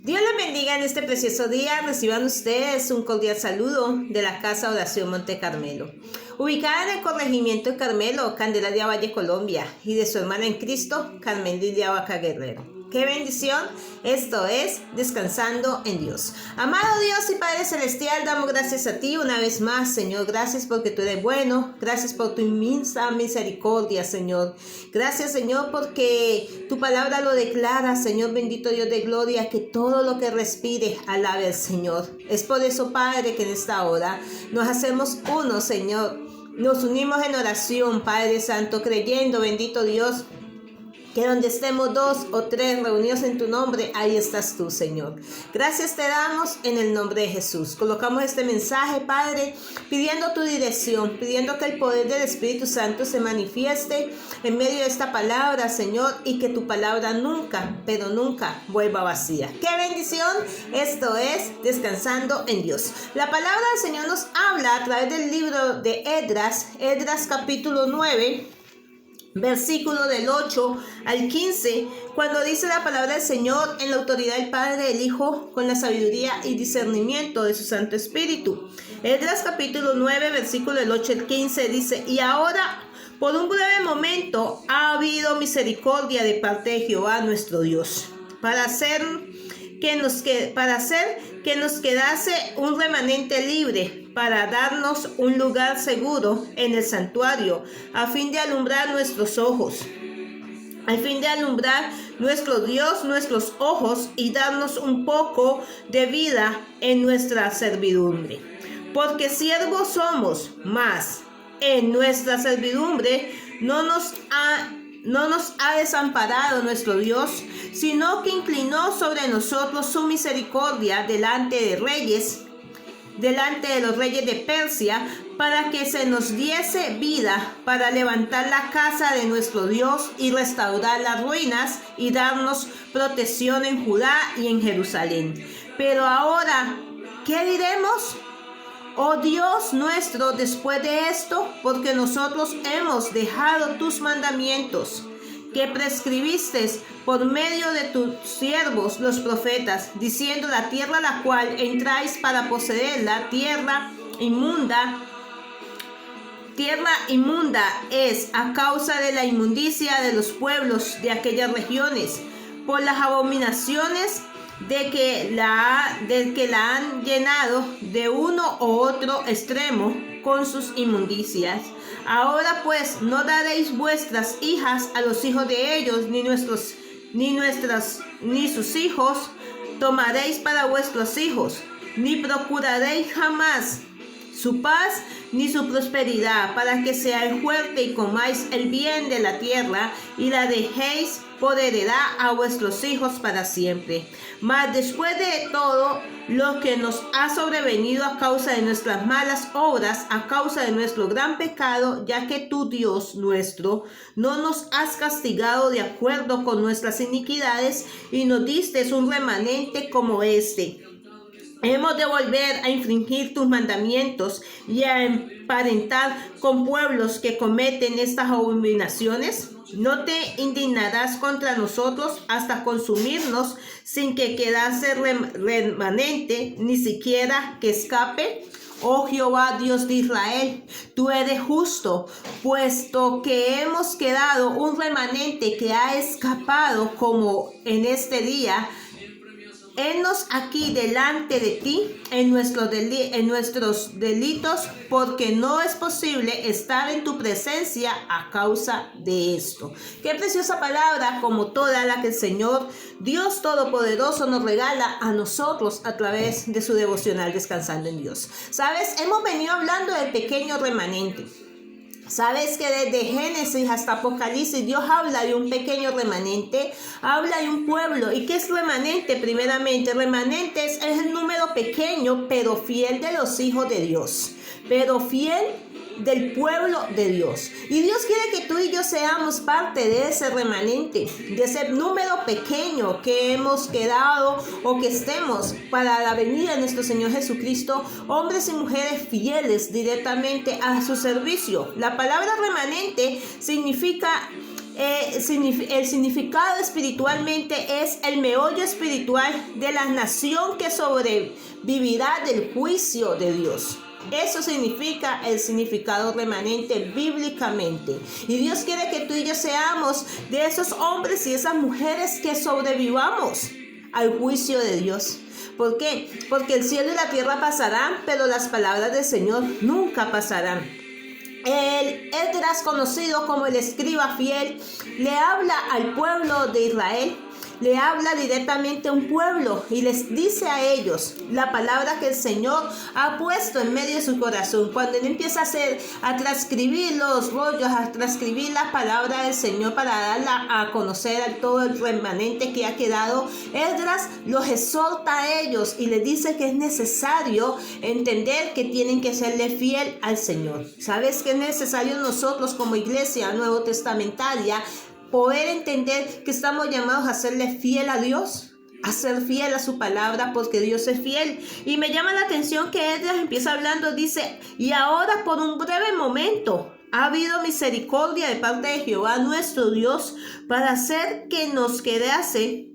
Dios les bendiga en este precioso día. Reciban ustedes un cordial saludo de la Casa Oración Monte Carmelo, ubicada en el corregimiento de Carmelo, Candelaria Valle, Colombia, y de su hermana en Cristo, Carmen Lilia Vaca Guerrero. ¡Qué bendición! Esto es Descansando en Dios. Amado Dios y Padre Celestial, damos gracias a ti una vez más, Señor. Gracias porque tú eres bueno. Gracias por tu inmensa misericordia, Señor. Gracias, Señor, porque tu palabra lo declara, Señor bendito Dios de gloria, que todo lo que respire alabe al Señor. Es por eso, Padre, que en esta hora nos hacemos uno, Señor. Nos unimos en oración, Padre Santo, creyendo, bendito Dios, que donde estemos 2 o 3 reunidos en tu nombre, ahí estás tú, Señor. Gracias te damos en el nombre de Jesús. Colocamos este mensaje, Padre, pidiendo tu dirección, pidiendo que el poder del Espíritu Santo se manifieste en medio de esta palabra, Señor, y que tu palabra nunca, pero nunca vuelva vacía. ¡Qué bendición! Esto es Descansando en Dios. La palabra del Señor nos habla a través del libro de Esdras capítulo 9, versículo del 8 al 15, cuando dice la palabra del Señor: en la autoridad del Padre, del Hijo, con la sabiduría y discernimiento de su Santo Espíritu. Esdras capítulo 9, versículo del 8 al 15 dice: y ahora, por un breve momento, ha habido misericordia de parte de Jehová nuestro Dios, para hacer que nos quedase un remanente libre, para darnos un lugar seguro en el santuario, a fin de alumbrar nuestros ojos, al fin de alumbrar nuestro Dios nuestros ojos, y darnos un poco de vida en nuestra servidumbre. Porque siervos somos, mas en nuestra servidumbre no nos ha desamparado nuestro Dios, sino que inclinó sobre nosotros su misericordia delante de los reyes de Persia, para que se nos diese vida para levantar la casa de nuestro Dios y restaurar las ruinas, y darnos protección en Judá y en Jerusalén. Pero ahora, ¿qué diremos? Oh Dios nuestro, después de esto, porque nosotros hemos dejado tus mandamientos que prescribiste por medio de tus siervos los profetas, diciendo: la tierra a la cual entráis para poseerla, tierra inmunda es, a causa de la inmundicia de los pueblos de aquellas regiones, por las abominaciones del que la han llenado de uno u otro extremo con sus inmundicias. Ahora pues, no daréis vuestras hijas a los hijos de ellos, ni sus hijos tomaréis para vuestros hijos, ni procuraréis jamás su paz ni su prosperidad, para que seáis fuerte y comáis el bien de la tierra, y la dejéis por heredad a vuestros hijos para siempre. Mas después de todo lo que nos ha sobrevenido a causa de nuestras malas obras, a causa de nuestro gran pecado, ya que tú, Dios nuestro, no nos has castigado de acuerdo con nuestras iniquidades, y nos diste un remanente como este, hemos de volver a infringir tus mandamientos y a emparentar con pueblos que cometen estas abominaciones. ¿No te indignarás contra nosotros hasta consumirnos, sin que quedase remanente, ni siquiera que escape? Oh Jehová, Dios de Israel, tú eres justo, puesto que hemos quedado un remanente que ha escapado, como en este día. Hennos aquí delante de ti en nuestros delitos, porque no es posible estar en tu presencia a causa de esto. Qué preciosa palabra, como toda la que el Señor Dios Todopoderoso nos regala a nosotros a través de su devocional Descansando en Dios. ¿Sabes? Hemos venido hablando del pequeño remanente. Sabes que desde Génesis hasta Apocalipsis Dios habla de un pequeño remanente, habla de un pueblo. ¿Y qué es remanente? Primeramente, remanente es el número pequeño pero fiel de los hijos de Dios, pero fiel del pueblo de Dios. Y Dios quiere que tú y yo seamos parte de ese remanente, de ese número pequeño que hemos quedado, o que estemos para la venida de nuestro Señor Jesucristo, hombres y mujeres fieles directamente a su servicio. La palabra remanente significa el significado espiritualmente es el meollo espiritual de la nación que sobrevivirá del juicio de Dios. Eso significa el significado remanente bíblicamente. Y Dios quiere que tú y yo seamos de esos hombres y esas mujeres que sobrevivamos al juicio de Dios. ¿Por qué? Porque el cielo y la tierra pasarán, pero las palabras del Señor nunca pasarán. El Esdras, conocido como el escriba fiel, le habla al pueblo de Israel, le habla directamente a un pueblo y les dice a ellos la palabra que el Señor ha puesto en medio de su corazón. Cuando él empieza a transcribir los rollos, a transcribir la palabra del Señor para darla a conocer a todo el remanente que ha quedado, Esdras los exhorta a ellos y les dice que es necesario entender que tienen que serle fiel al Señor. ¿Sabes que es necesario nosotros como iglesia nuevo testamentaria poder entender que estamos llamados a serle fiel a Dios, a ser fiel a su palabra, porque Dios es fiel? Y me llama la atención que Esdras empieza hablando, dice: y ahora por un breve momento ha habido misericordia de parte de Jehová nuestro Dios para hacer que nos quedase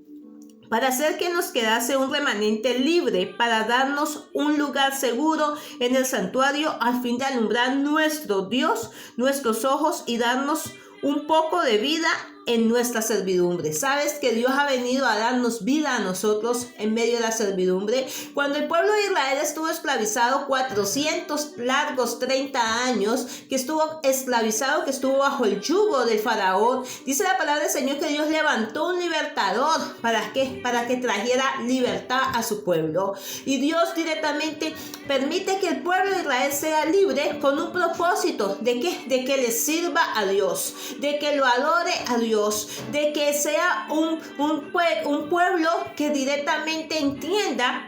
un remanente libre, para darnos un lugar seguro en el santuario, al fin de alumbrar nuestro Dios, nuestros ojos, y darnos un poco de vida en nuestra servidumbre. Sabes que Dios ha venido a darnos vida a nosotros en medio de la servidumbre. Cuando el pueblo de Israel estuvo esclavizado 430 años, que estuvo esclavizado, que estuvo bajo el yugo del faraón, dice la palabra del Señor que Dios levantó un libertador. ¿Para qué? Para que trajera libertad a su pueblo. Y Dios directamente permite que el pueblo de Israel sea libre con un propósito. ¿De qué? De que le sirva a Dios, de que lo adore a Dios, de que sea un pueblo que directamente entienda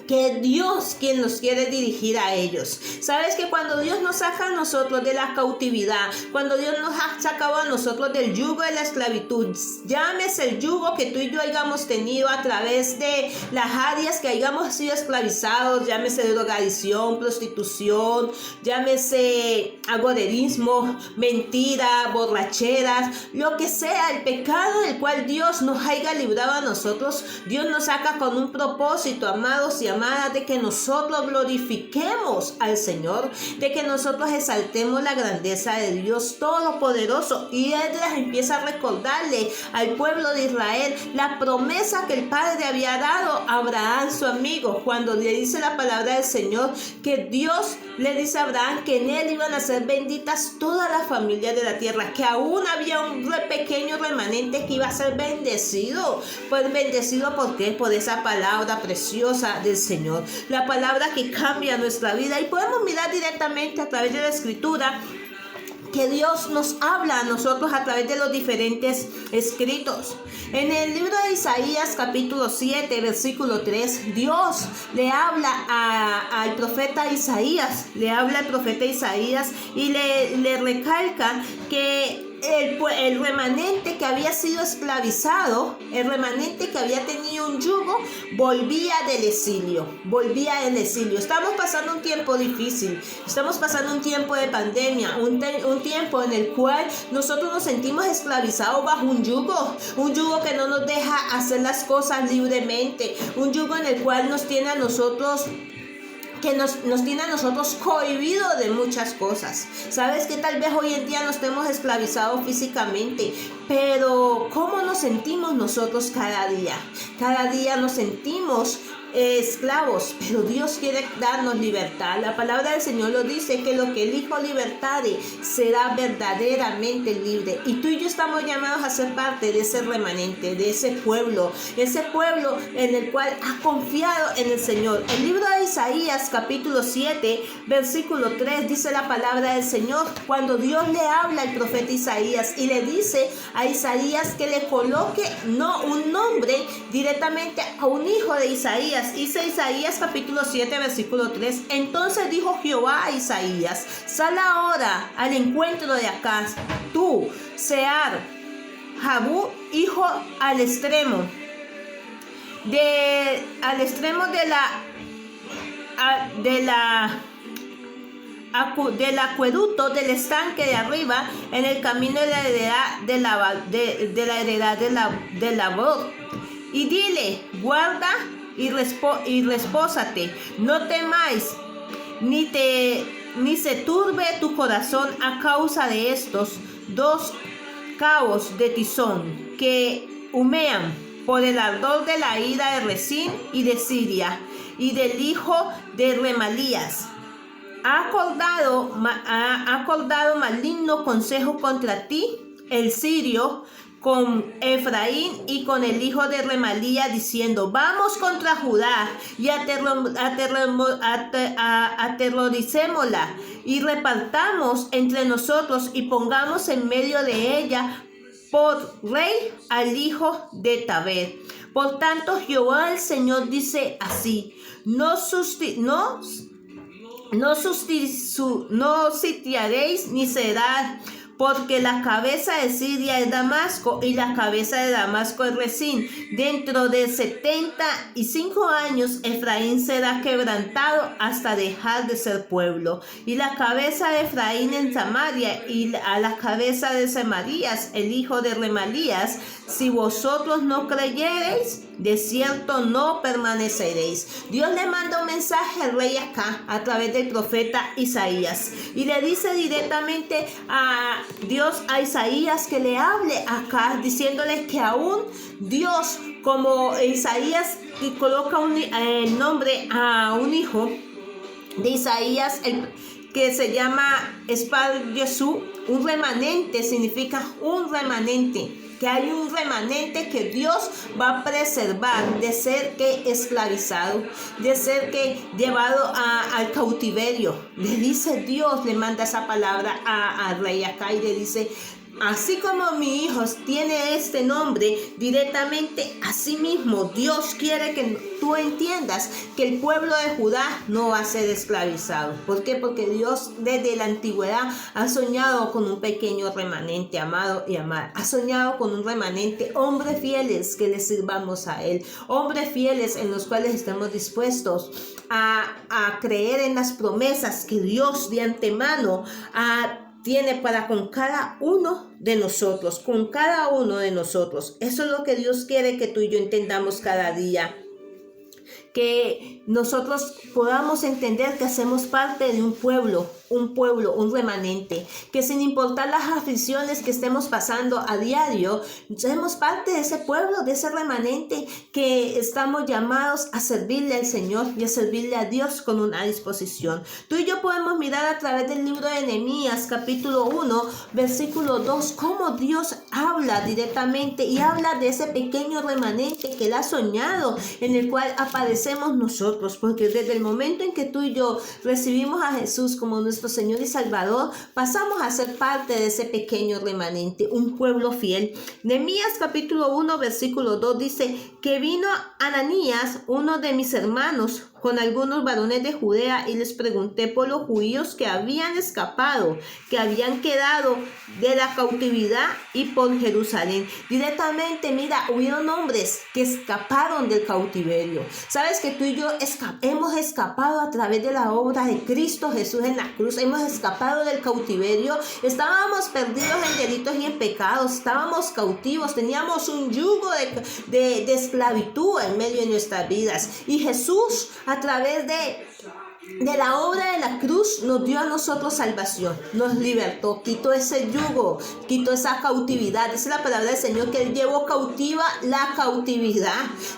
que Dios quien nos quiere dirigir a ellos. Sabes que cuando Dios nos saca a nosotros de la cautividad, cuando Dios nos ha sacado a nosotros del yugo de la esclavitud, llámese el yugo que tú y yo hayamos tenido a través de las áreas que hayamos sido esclavizados, llámese drogadicción, prostitución, llámese agorerismo, mentira, borracheras, lo que sea, el pecado del cual Dios nos haya librado a nosotros, Dios nos saca con un propósito, amados y amadas, de que nosotros glorifiquemos al Señor, de que nosotros exaltemos la grandeza de Dios Todopoderoso. Y Esdras empieza a recordarle al pueblo de Israel la promesa que el Padre había dado a Abraham, su amigo, cuando le dice la palabra del Señor que Dios le dice a Abraham que en él iban a ser benditas todas las familias de la tierra, que aún había un pequeño remanente que iba a ser bendecido. Pues bendecido, ¿por qué? Por esa palabra preciosa del Señor, la palabra que cambia nuestra vida. Y podemos mirar directamente a través de la Escritura que Dios nos habla a nosotros a través de los diferentes escritos. En el libro de Isaías capítulo 7 versículo 3, Dios le habla al profeta Isaías, y le recalca que el remanente que había sido esclavizado, el remanente que había tenido un yugo, volvía del exilio. Estamos pasando un tiempo difícil, estamos pasando un tiempo de pandemia, un tiempo en el cual nosotros nos sentimos esclavizados bajo un yugo que no nos deja hacer las cosas libremente, un yugo en el cual nos tiene a nosotros cohibidos de muchas cosas. Sabes que tal vez hoy en día nos estemos esclavizados físicamente, pero ¿cómo nos sentimos nosotros cada día? Cada día nos sentimos esclavos, pero Dios quiere darnos libertad. La palabra del Señor lo dice, que lo que el Hijo libertare será verdaderamente libre. Y tú y yo estamos llamados a ser parte de ese remanente, de ese pueblo en el cual ha confiado en el Señor. El libro de Isaías capítulo 7 versículo 3 dice la palabra del Señor, cuando Dios le habla al profeta Isaías y le dice a Isaías que le coloque un nombre directamente a un hijo de Isaías. Dice Isaías capítulo 7 versículo 3, entonces dijo Jehová a Isaías, sal ahora al encuentro de Acaz, tú, Sear, Jabú, hijo al extremo de del acueducto del estanque de arriba en el camino de la heredad de Labor. Y dile, guarda y respósate, no temáis, ni se turbe tu corazón a causa de estos dos cabos de tizón que humean por el ardor de la ira de Rezín y de Siria y del hijo de Remalías. Ha acordado maligno consejo contra ti, el sirio, con Efraín y con el hijo de Remalía, diciendo, vamos contra Judá y aterroricémosla y repartamos entre nosotros y pongamos en medio de ella por rey al hijo de Tabet. Por tanto, Jehová el Señor dice así, no sitiaréis ni será, porque la cabeza de Siria es Damasco y la cabeza de Damasco es Rezín. Dentro de 75 años Efraín será quebrantado hasta dejar de ser pueblo. Y la cabeza de Efraín en Samaria y a la cabeza de Semarías, el hijo de Remalías, si vosotros no creyereis, de cierto no permaneceréis. Dios le manda un mensaje al rey acá a través del profeta Isaías y le dice directamente a Dios a Isaías que le hable acá, diciéndole que aún Dios, como Isaías y coloca el nombre a un hijo de Isaías, que se llama Espar Jesús, un remanente, significa un remanente, que hay un remanente que Dios va a preservar de ser que esclavizado, de ser que llevado al cautiverio. Le dice Dios, le manda esa palabra al rey acá y le dice, así como mi hijo tiene este nombre, directamente así mismo Dios quiere que tú entiendas que el pueblo de Judá no va a ser esclavizado. ¿Por qué? Porque Dios desde la antigüedad ha soñado con un pequeño remanente, amado y amada. Ha soñado con un remanente, hombres fieles que le sirvamos a Él, hombres fieles en los cuales estamos dispuestos a creer en las promesas que Dios de antemano tiene para con cada uno de nosotros, con cada uno de nosotros. Eso es lo que Dios quiere que tú y yo entendamos cada día. Que nosotros podamos entender que hacemos parte de un pueblo, un remanente, que sin importar las aflicciones que estemos pasando a diario, somos parte de ese pueblo, de ese remanente, que estamos llamados a servirle al Señor y a servirle a Dios con una disposición. Tú y yo podemos mirar a través del libro de Nehemías, capítulo 1, versículo 2, cómo Dios habla directamente y habla de ese pequeño remanente que Él ha soñado, en el cual aparecemos nosotros, porque desde el momento en que tú y yo recibimos a Jesús como nuestro Señor y Salvador, pasamos a ser parte de ese pequeño remanente, un pueblo fiel. Nehemías capítulo 1 versículo 2 dice que vino Ananías, uno de mis hermanos, con algunos varones de Judea, y les pregunté por los judíos que habían escapado, que habían quedado de la cautividad, y por Jerusalén. Directamente, mira, hubieron hombres que escaparon del cautiverio. Sabes que tú y yo hemos escapado a través de la obra de Cristo Jesús en la cruz. Hemos escapado del cautiverio. Estábamos perdidos en delitos y en pecados. Estábamos cautivos. Teníamos un yugo de esclavitud en medio de nuestras vidas. Y Jesús, a través de la obra de la cruz, nos dio a nosotros salvación, nos libertó, quitó ese yugo, quitó esa cautividad. Dice la palabra del Señor que Él llevó cautiva la cautividad.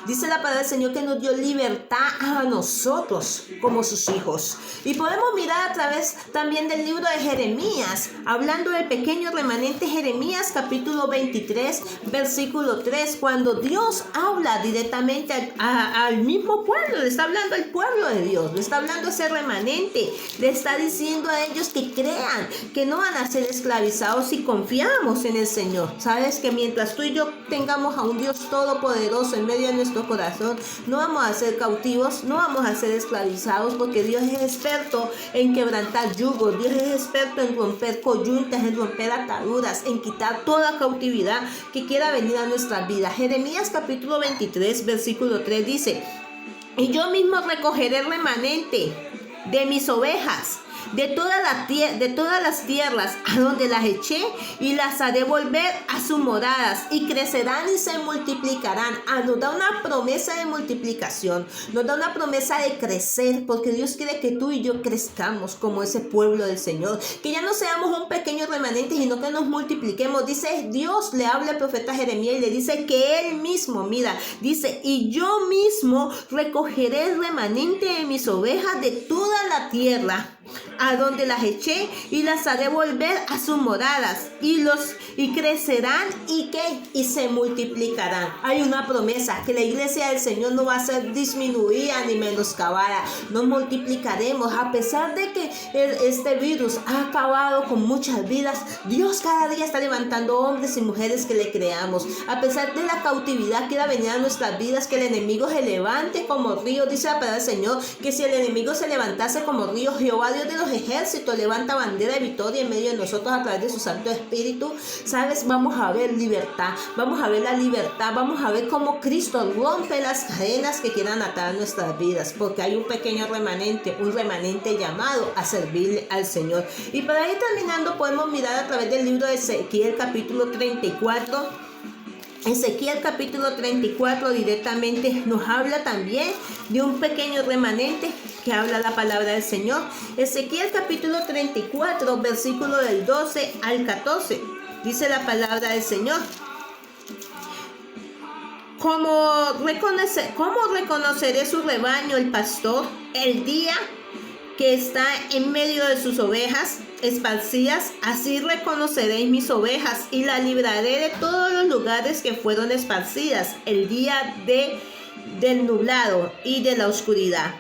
Dice la palabra del Señor que nos dio libertad a nosotros como sus hijos. Y podemos mirar a través también del libro de Jeremías, hablando del pequeño remanente. Jeremías capítulo 23 versículo 3, cuando Dios habla directamente al mismo pueblo, le está hablando al pueblo de Dios, le está hablando a ese remanente, le está diciendo a ellos que crean que no van a ser esclavizados si confiamos en el Señor. Sabes que mientras tú y yo tengamos a un Dios todopoderoso en medio de nuestro corazón, no vamos a ser cautivos, no vamos a ser esclavizados, porque Dios es experto en quebrantar yugos, Dios es experto en romper coyuntas, en romper ataduras, en quitar toda cautividad que quiera venir a nuestra vida. Jeremías capítulo 23 versículo 3 dice: y yo mismo recogeré el remanente de mis ovejas de todas las tierras a donde las eché, y las haré volver a sus moradas, y crecerán y se multiplicarán. Nos da una promesa de multiplicación, nos da una promesa de crecer, porque Dios quiere que tú y yo crezcamos como ese pueblo del Señor, que ya no seamos un pequeño remanente, sino que nos multipliquemos. Dice Dios, le habla al profeta Jeremías y le dice que Él mismo, mira, dice, y yo mismo recogeré el remanente de mis ovejas de toda la tierra a donde las eché, y las haré volver a sus moradas, y crecerán y se multiplicarán. Hay una promesa que la iglesia del Señor no va a ser disminuida ni menoscabada. Nos multiplicaremos a pesar de que este virus ha acabado con muchas vidas. Dios cada día está levantando hombres y mujeres que le creamos, a pesar de la cautividad que va a venir a nuestras vidas, que el enemigo se levante como río. Dice la palabra del Señor que si el enemigo se levantase como río, Jehová Dios de los ejércitos levanta bandera de victoria en medio de nosotros a través de su Santo Espíritu. ¿Sabes? Vamos a ver libertad, vamos a ver la libertad, vamos a ver cómo Cristo rompe las cadenas que quieran atar nuestras vidas, porque hay un pequeño remanente, un remanente llamado a servirle al Señor. Y para ir terminando, podemos mirar a través del libro de Ezequiel capítulo 34. Ezequiel capítulo 34 directamente nos habla también de un pequeño remanente que habla la palabra del Señor. Ezequiel capítulo 34, versículo del 12 al 14. Dice la palabra del Señor: ¿Cómo reconoceré su rebaño el pastor el día que está en medio de sus ovejas esparcidas? Así reconoceréis mis ovejas, y las libraré de todos los lugares que fueron esparcidas el día del nublado y de la oscuridad.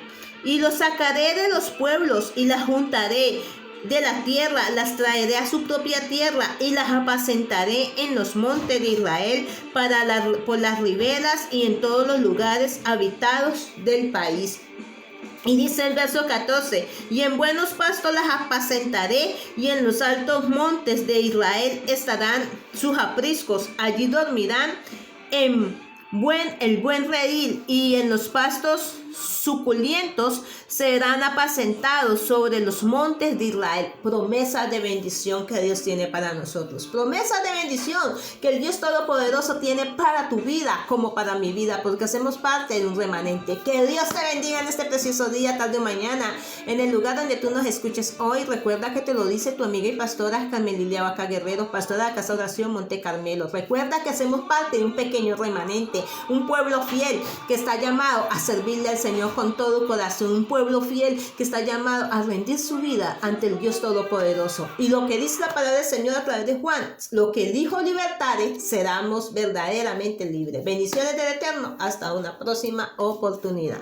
Y los sacaré de los pueblos, y las juntaré de la tierra, las traeré a su propia tierra, y las apacentaré en los montes de Israel, por las riberas y en todos los lugares habitados del país. Y dice el verso 14: y en buenos pastos las apacentaré, y en los altos montes de Israel estarán sus apriscos. Allí dormirán el buen redil, y en los pastos suculentos serán apacentados sobre los montes de Israel. Promesa de bendición que Dios tiene para nosotros. Promesa de bendición que el Dios Todopoderoso tiene para tu vida como para mi vida, porque hacemos parte de un remanente. Que Dios te bendiga en este precioso día, tarde o mañana, en el lugar donde tú nos escuches hoy. Recuerda que te lo dice tu amiga y pastora Carmen Lilia Vaca Guerrero, pastora de Casa Oración Monte Carmelo. Recuerda que hacemos parte de un pequeño remanente, un pueblo fiel que está llamado a servirle al Señor con todo corazón, un pueblo fiel que está llamado a rendir su vida ante el Dios Todopoderoso. Y lo que dice la palabra del Señor a través de Juan: lo que dijo libertare, seremos verdaderamente libres. Bendiciones del Eterno. Hasta una próxima oportunidad.